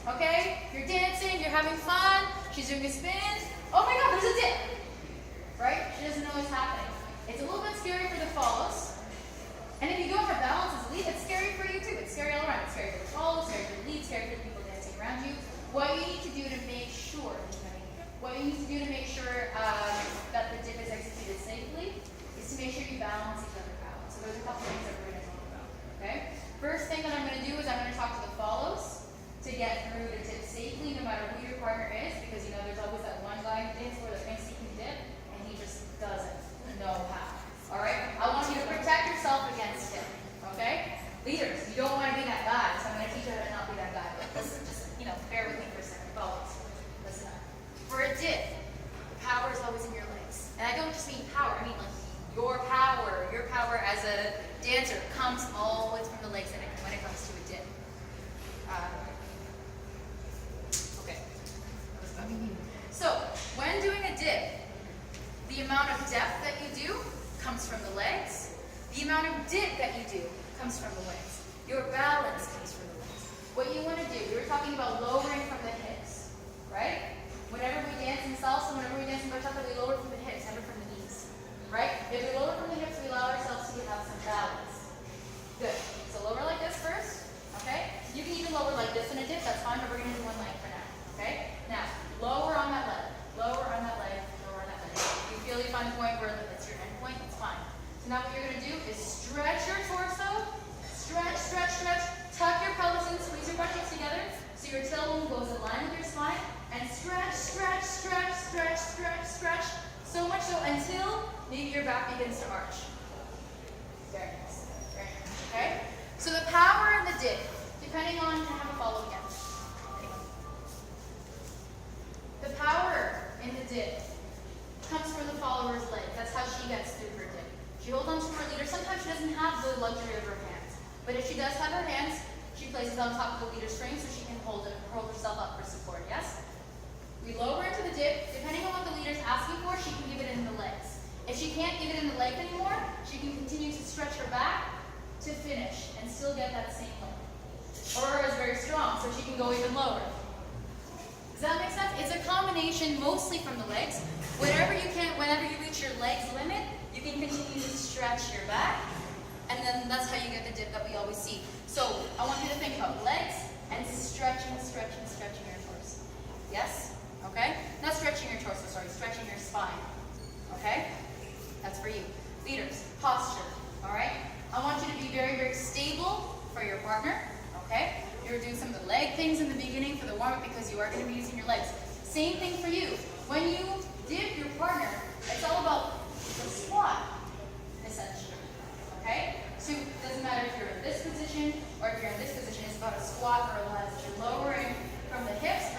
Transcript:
Okay? You're dancing, you're having fun, she's doing a spin. Oh my god, there's a dip! Right? She doesn't know what's happening. It's a little bit scary for the follows. And if you go for balance as a lead, it's scary for you too. It's scary all around. It's scary for the follows, scary for the lead, scary for the people dancing around you. What you need to do to make sure, that the dip is executed safely is to make sure you balance each other out. So there's a couple things that we're going to talk about. Okay? First thing that I'm going to do is I'm going to talk to the follows to get through the dip safely, no matter who your partner is, because you know there's always that one guy who dance where the thinks he can dip and he just doesn't know how. Alright? I want you to protect yourself against him. Okay? Leaders, you don't want to be that guy, so I'm going to teach you how to not be that guy. But listen, just, bear with me for a second. Follows. Listen up. For a dip, power is always in your legs. And I don't just mean power, I mean like your power as a dancer comes always from the legs when it comes to a dip. Okay. So, when doing a dip, the amount of depth that you do comes from the legs. The amount of dip that you do comes from the legs. Your balance comes from the legs. What you want to do, we were talking about lowering from the hips, right? Whenever we dance in salsa, whenever we dance in bachata, we lower from the hips, never from the knees, right? If we lower from the hips, we allow ourselves to have some balance. Good. So lower like this first, okay? You can even lower like this in a dip, that's fine, but we're going to do one leg for now, okay? Now, lower on that leg, lower on that leg, lower on that leg. If you feel you find a point where it's your end point, it's fine. So now what you're going to do is stretch your torso, stretch, stretch, stretch, tuck your pelvis in, squeeze your buttocks together, so your tailbone goes in line with your spine, and stretch, stretch, stretch, stretch, stretch, stretch, so much so until maybe your back begins to arch. Very nice, okay? So the power of the dip, depending on, I have a follow again. The power in the dip comes from the follower's leg. That's how she gets through her dip. She holds on to her leader. Sometimes she doesn't have the luxury of her hands, but if she does have her hands, she places it on top of the leader's string so she can hold herself up for support, yes? We lower into the dip. Depending on what the leader's asking for, she can give it in the legs. If she can't give it in the leg anymore, she can continue to stretch her back to finish and still get that same leg. Or is very strong, so she can go even lower. Does that make sense? It's a combination mostly from the legs. Whenever you reach your legs limit, you can continue to stretch your back, and then that's how you get the dip that we always see. So I want you to think about legs and stretching, stretching, stretching your torso. Yes? Okay? Not stretching your torso, sorry, stretching your spine. Okay? That's for you. Leaders, posture. Alright? I want you to be very, very stable for your partner. Okay? You're doing some of the leg things in the beginning for the warm-up because you are going to be using your legs. Same thing for you. When you dip your partner, it's all about the squat, essentially. Okay? So it doesn't matter if you're in this position or if you're in this position, it's about a squat or a lunge. You're lowering from the hips